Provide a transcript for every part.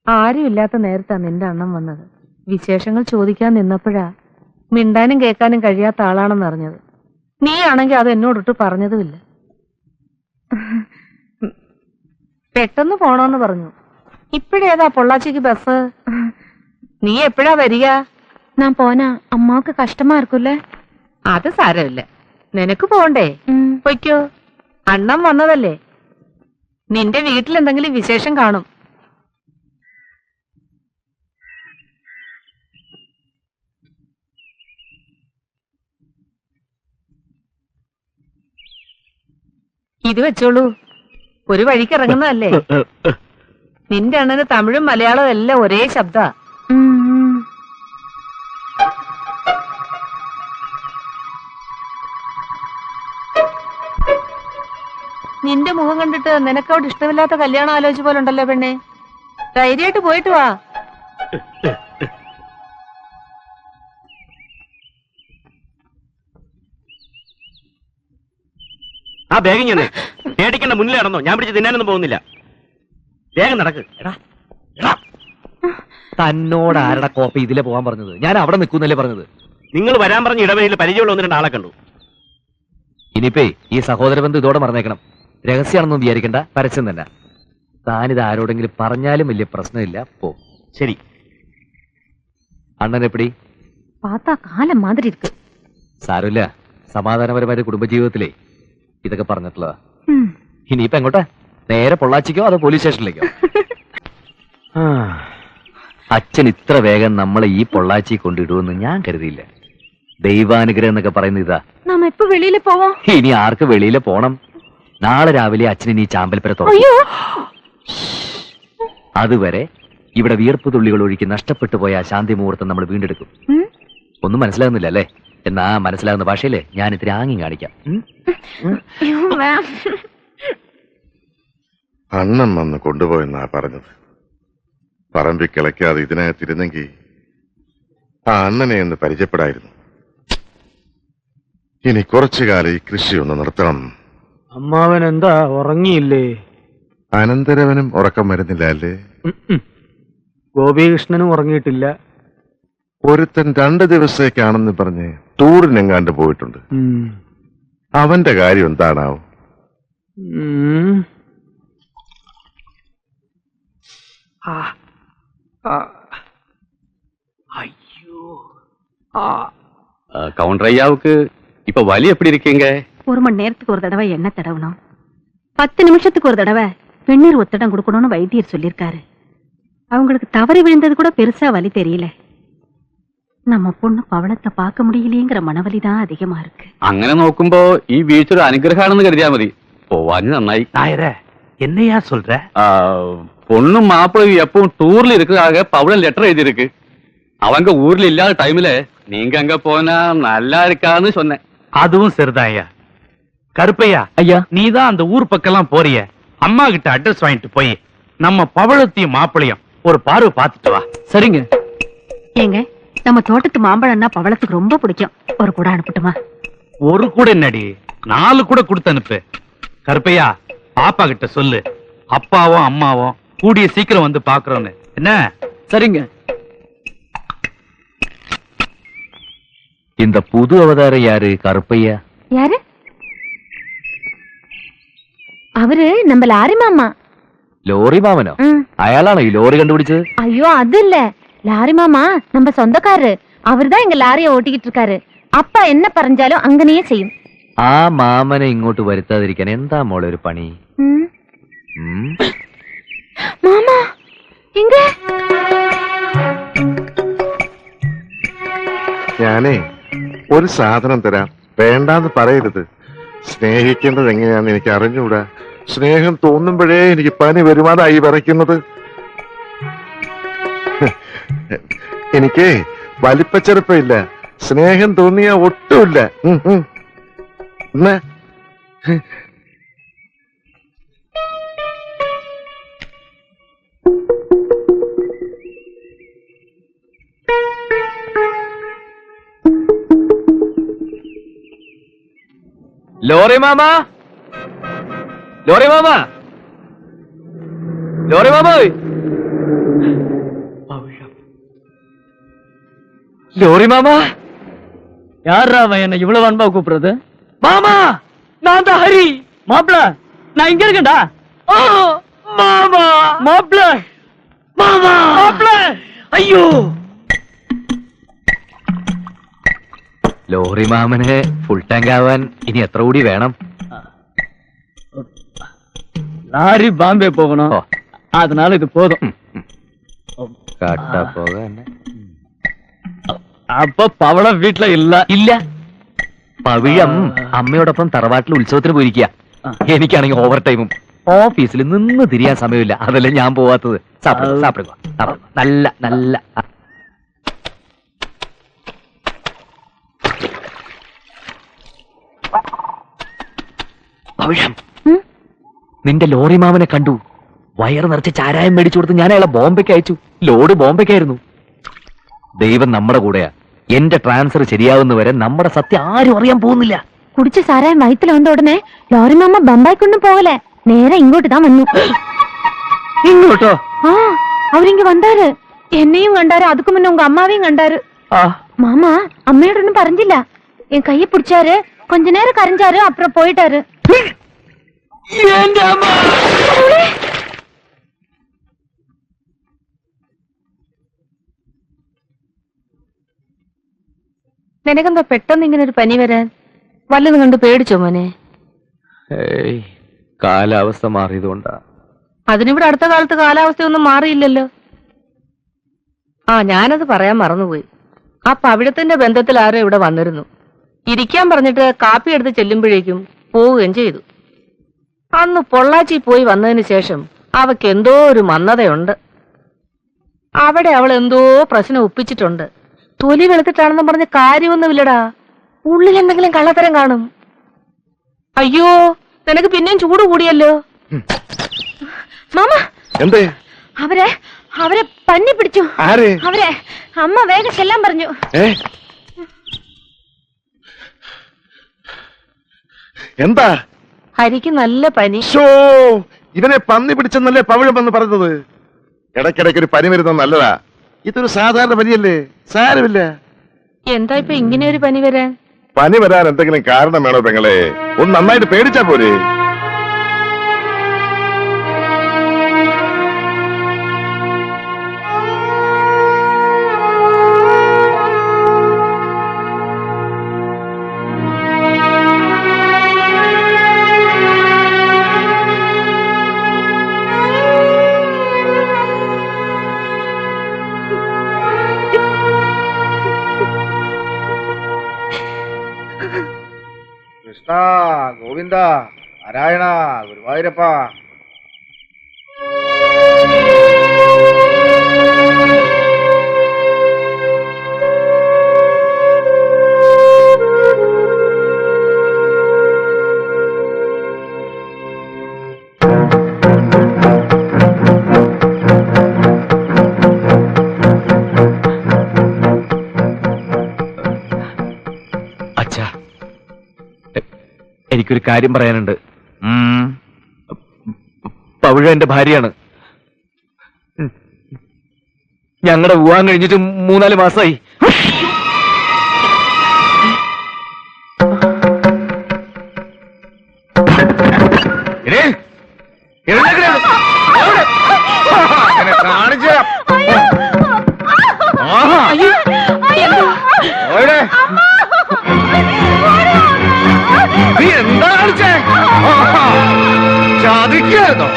ആരുമില്ലാത്ത നേരത്താ നിന്റെ അണ്ണം വന്നത്. വിശേഷങ്ങൾ ചോദിക്കാൻ നിന്നപ്പോഴാ മിണ്ടാനും കേൾക്കാനും കഴിയാത്ത ആളാണെന്ന് അറിഞ്ഞത്. നീ ആണെങ്കിൽ അത് എന്നോടിട്ട് പറഞ്ഞതുമില്ല. പെട്ടെന്ന് പോണോന്ന് പറഞ്ഞു. ഇപ്പഴേതാ പൊള്ളാച്ചിക്ക് ബസ്? നീ എപ്പോഴാ വരിക? ഞാൻ പോനാ അമ്മാക്ക് കഷ്ടമാ ഇരിക്കൂല്ലേ? അത് സാരമില്ല, നിനക്ക് പോണ്ടേ? പൊയ്ക്കോ, അണ്ണം വന്നതല്ലേ. നിന്റെ വീട്ടിൽ എന്തെങ്കിലും വിശേഷം കാണും. ഇത് വെച്ചോളൂ, ഒരു വഴിക്ക് ഇറങ്ങുന്നതല്ലേ. നിന്റെ അണ്ണന് തമിഴും മലയാളവും എല്ലാം ഒരേ ശബ്ദ. നിന്റെ മുഖം കണ്ടിട്ട് നിനക്കവിടെ ഇഷ്ടമില്ലാത്ത കല്യാണം ആലോചിച്ച പോലെ ഉണ്ടല്ലോ പെണ്ണെ. ധൈര്യമായിട്ട് പോയിട്ട് വാ. ആ ബാഗ് ഞാൻ പേടിക്കേണ്ട മുന്നിൽ നടന്നോ, ഞാൻ പിടിച്ച് തിന്നാനൊന്നും പോകുന്നില്ല. വേഗം നടക്ക്. തന്നോട് ആരുടെ കോപ്പി ഇതിലെ പോകാൻ പറഞ്ഞത്? ഞാൻ അവിടെ നിൽക്കുന്നല്ലേ പറഞ്ഞത്. നിങ്ങൾ വരാൻ പറഞ്ഞ ഇടവഴിയിൽ പരിചയമുള്ള 1-2 ആളെ കണ്ടു. ഇനിയിപ്പേ ഈ സഹോദര ബന്ധം ഇതോടെ മറന്നേക്കണം. രഹസ്യമാണെന്നും വിചാരിക്കണ്ട, പരസ്യം തന്നെ. താനിത് ആരോടെങ്കിലും പറഞ്ഞാലും വലിയ പ്രശ്നമില്ല. പോ. ശരി. അണ്ണൻ എപ്പടി? പാത്താ കാലം മാതിരി ഇരിക്ക്. സാരമില്ല, സമാധാനപരമായ കുടുംബജീവിതത്തിലേ ഇതൊക്കെ പറഞ്ഞിട്ടുള്ളതാ. ഇനിയിപ്പോ എങ്ങോട്ടാ? നേരെ പൊള്ളാച്ചിക്കോ അതോ പോലീസ് സ്റ്റേഷനിലേക്കോ? അച്ഛൻ ഇത്ര വേഗം നമ്മളെ ഈ പൊള്ളാച്ചി കൊണ്ടിടുമെന്ന് ഞാൻ കരുതിയില്ല. ദൈവാനുഗ്രഹം എന്നൊക്കെ പറയുന്ന ഇതാ. നാം എപ്പോ വെളിയിൽ പോവാ? ഇനി ആർക്ക് വെളിയിൽ പോണം? നാളെ രാവിലെ അച്ഛന് ഈ ചാമ്പൽപ്പര തുറക്കും. അതുവരെ ഇവിടെ വിയർപ്പ് തുള്ളികൾ ഒഴുക്കി നഷ്ടപ്പെട്ടു പോയ ആ ശാന്തി മുഹൂർത്തം നമ്മൾ വീണ്ടെടുക്കും. ഒന്നും മനസ്സിലാകുന്നില്ല അല്ലേ? എന്നാ മനസ്സിലാകുന്ന ഭാഷയിലെ ഞാൻ ഇത്തിരി ആംഗ്യം കാണിക്കാം. അണ്ണൻ വന്ന് കൊണ്ടുപോയെന്നാ പറഞ്ഞത്. പറമ്പി കിളയ്ക്കാതെ ഇതിനകത്തിരുന്നെങ്കിൽ ആ അണ്ണനെ ഒന്ന് പരിചയപ്പെടായിരുന്നു. ഇനി കുറച്ചു കാലം ഈ കൃഷി ഒന്ന് നിർത്തണം. അമ്മാവൻ എന്താ ഉറങ്ങിയില്ലേ? അനന്തരവനും ഉറക്കം വരുന്നില്ല അല്ലേ? ഗോപികൃഷ്ണനും ഉറങ്ങിയിട്ടില്ല. ഒരുത്തൻ 2 ദിവസത്തേക്കാണെന്ന് പറഞ്ഞ് ടൂറിനെങ്ങാണ്ട് പോയിട്ടുണ്ട്. അവന്റെ കാര്യം എന്താണാവും? கவுண்டர் ஐயாவுக்கு இப்ப வலி எப்படி இருக்கீங்க? 1 மணி நேரத்துக்கு ஒரு தடவை எண்ணெய் தடவணும், 10 நிமிஷத்துக்கு ஒரு தடவை வெந்நீர் ஒத்தடம் கொடுக்கணும்னு வைத்தியர் சொல்லியிருக்காரு. அவங்களுக்கு தவறி விழுந்தது கூட பெருசா வலி தெரியல. நம்ம பொண்ணு பவளத்தை பார்க்க முடியலையேங்கிற மனவலிதான் அதிகமா இருக்கு. അങ്ങനെ നോക്കുമ്പോ ഈ വീഴ്ച ഒരു അനുഗ്രഹമാണെന്ന് കരുതിയാ മതി. പോവാഞ്ഞ് നന്നായി. நாயரே என்னையா சொல்ற? பொண்ணும் மாப்பிள்ளையும் எப்பவும் டூர்ல இருக்கிறதாக பவுளன் லெட்டர் எழுதியிருக்கு. அவங்க ஊர்ல இல்லாத டைம்ல நீங்க அங்க போனா நல்லா இருக்கான்னு சொன்னேன். அதுவும் சரிதான் ஐயா. கருப்பையா ஐயா, நீதான் அந்த ஊர் பக்கம்லாம் போறிய, அம்மா கிட்ட அட்ரஸ் வாங்கிட்டு போய் நம்ம பவளத்தையும் மாப்பிளையும் ஒரு பார்வை பார்த்துட்டு வா. சரிங்க. ஏங்க, நம்ம தோட்டத்து மாம்பழம்னா பவளத்துக்கு ரொம்ப பிடிக்கும். ஒரு கூட அனுப்பட்டுமா? ஒரு கூட என்னடி, 4 கூட கொடுத்து அனுப்பு. கருப்பையா, பாப்பா கிட்ட சொல்லு அப்பாவும் அம்மாவும் கூடிய சீக்கிரம் வந்து பாக்குறோன்னு. என்ன? சரிங்க. இந்த புது அவதாரம் யாரு? கருப்பையா யாரு? அவரு நம்ம லாரி மாமா. ലോറി മാമനോ? അയാളാണോ ഈ ലോറി കണ്ടുപിടിച്ചത്? ஐயோ அது இல்ல, லாரி மாமா நம்ம சொந்தக்காரரு. அவர்தான் எங்க லாரியை ஓட்டிக்கிட்டு இருக்காரு. அப்பா என்ன പറഞ്ഞാലും അങ്ങനെയേ ചെയ്യും. ആ മാമനെ ഇങ്ങോട്ട് വരുത്താതിരിക്കാൻ എന്താ മോളെ ഒരു പണി? മാമാ എങ്ക? ഞാനേ ഒരു സാധനം തരാം, വേണ്ടാന്ന് പറയരുത്. സ്നേഹിക്കേണ്ടത് എങ്ങനെയാന്ന് എനിക്ക് അറിഞ്ഞൂടാ. സ്നേഹം തോന്നുമ്പോഴേ എനിക്ക് പനി വരുമാനായി വിറയ്ക്കുന്നത്. എനിക്ക് വലിപ്പച്ചെറുപ്പമില്ല, സ്നേഹം തോന്നിയ ഒട്ടുമില്ല. ലോറി മാമ, ലോറി മാമ, ലോറി മാമ. ലോറി மாமா யாரா அவன் என்ன இவ்வளவு அன்பா கூப்பிடுறது? மாமா நான் தான் ஹரி. மாப்பிள, நான் இங்க இருக்கேன்டா. மாமா மாப்பிள, மாமா மாப்பிள, അയ്യോ ലോറി മാമന് ഫുൾ ടാങ്ക് ആവാൻ ഇനി എത്ര കൂടി വേണം? லாரி பாம்பே போகணும், ഓ, அதனால இது போதும். കാട്ടാ പോകാൻ அப்ப பவளம் வீட்டுல இல்ல. ഇല്ല. പവിഴം അമ്മയോടൊപ്പം തറവാട്ടിൽ ഉത്സവത്തിന് പോയിരിക്കുക. എനിക്കാണെങ്കിൽ ഓവർ ടൈമും ഓഫീസിൽ നിന്ന് തിരിയാൻ സമയമില്ല. അതല്ലേ ഞാൻ പോവാത്തത്. സാപ്പിടുക നല്ല നല്ല. പവിഴം, നിന്റെ ലോറി മാമനെ കണ്ടു. വയറ് നിറച്ച് ചാരായം മേടിച്ചു കൊടുത്ത് ഞാൻ അയാളെ ബോംബെക്ക് അയച്ചു. ലോഡ് ബോംബെക്കായിരുന്നു. ദൈവം നമ്മുടെ കൂടെയാ. എന്റെ ട്രാൻസ്ഫർ ശരിയാവുന്നവരെ നമ്മുടെ സത്യം ആരും അറിയാൻ പോകുന്നില്ല. കുടിച്ച സാരായം വയറ്റിൽ വന്ന ഉടനെ ലോറി മാമ ബമ്പായിക്കൊണ്ടും പോകലേ, നേരെ ഇങ്ങോട്ട് താൻ വന്നു. ഇങ്ങോട്ടോ? ആ, അവരിങ്ങ വந்தாரு. എന്നെയും കണ്ടാரு, അതുക്ക് മുന്നേ ഉങ്ക അമ്മാവെയും കണ്ടാரு. மாமா அம்மையோட ஒன்னும் பறஞ்சில்ல. என் கையை பிடிச்சாரு, கொஞ்ச நேரம் கரைஞ்சாரு, அப்புறம் போயிட்டாரு. നിനക്കെന്താ പെട്ടെന്ന് ഇങ്ങനെ ഒരു പനി വരാൻ? വല്ലതും കണ്ട് പേടിച്ചോ മോനെ? കാലാവസ്ഥ മാറിയതുകൊണ്ടാ. അതിനിവിടെ അടുത്ത കാലത്ത് കാലാവസ്ഥയൊന്നും മാറിയില്ലല്ലോ. ആ, ഞാനത് പറയാൻ മറന്നുപോയി. ആ പവിഴത്തിന്റെ ബന്ധത്തിൽ ആരോ ഇവിടെ വന്നിരുന്നു. ഇരിക്കാൻ പറഞ്ഞിട്ട് കാപ്പി എടുത്ത് ചെല്ലുമ്പോഴേക്കും പോവുകയും ചെയ്തു. അന്ന് പൊള്ളാച്ചി പോയി വന്നതിന് ശേഷം അവക്ക് എന്തോ ഒരു മന്ദതയുണ്ട്. അവിടെ അവൾ എന്തോ പ്രശ്നം ഒപ്പിച്ചിട്ടുണ്ട്. തൊലി വെളുത്തിട്ടാണെന്നും പറഞ്ഞ് കാര്യമൊന്നുമില്ലടാ. ഉള്ളിൽ എന്തെങ്കിലും കള്ളത്തരം കാണും. അയ്യോ, നിനക്ക് പിന്നെയും ചൂട് കൂടിയല്ലോ. മാമ, എന്തേ? അവരെ അവരെ പന്നി പിടിച്ചു. ആരെ? അവരെ അമ്മ വേഗം ചെല്ലാൻ പറഞ്ഞു. എന്താ? ഹരിക്ക് നല്ല പനി. ഷോ, ഇവനെ പന്നി പിടിച്ചെന്നല്ലേ പവിഴം എന്ന് പറഞ്ഞത്. ഇടയ്ക്കിടയ്ക്ക് ഒരു പനി വരുന്നത് നല്ലതാ. ഇതൊരു സാധാരണ പനിയല്ലേ, സാരമില്ല. എന്താ ഇപ്പൊ ഇങ്ങനെ ഒരു പനി വരാൻ? പനി വരാൻ എന്തെങ്കിലും കാരണം വേണോ പെങ്ങളെ? ഒന്ന് നന്നായിട്ട് പേടിച്ചാ പോരെ. കൃഷ്ണ ഗോവിന്ദ നാരായണ ഗുരുവായൂരപ്പ. അച്ഛാ, എനിക്കൊരു കാര്യം പറയാനുണ്ട്. പവിഴ എന്റെ ഭാര്യയാണ്. ഞങ്ങളുടെ വിവാഹം കഴിഞ്ഞിട്ട് 3-4 മാസമായി. ചതിക്കായിരുന്നോ?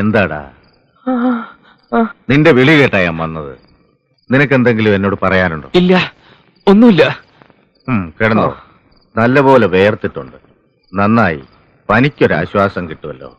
എന്താടാ നിന്റെ വിളി കേട്ടാ ഞാൻ വന്നത്. നിനക്കെന്തെങ്കിലും എന്നോട് പറയാനുണ്ടോ? ഇല്ല, ഒന്നുമില്ല. കിടന്നോ. നല്ലപോലെ വേർത്തിട്ടുണ്ട്. നന്നായി. പനിക്കൊരാശ്വാസം കിട്ടുമല്ലോ.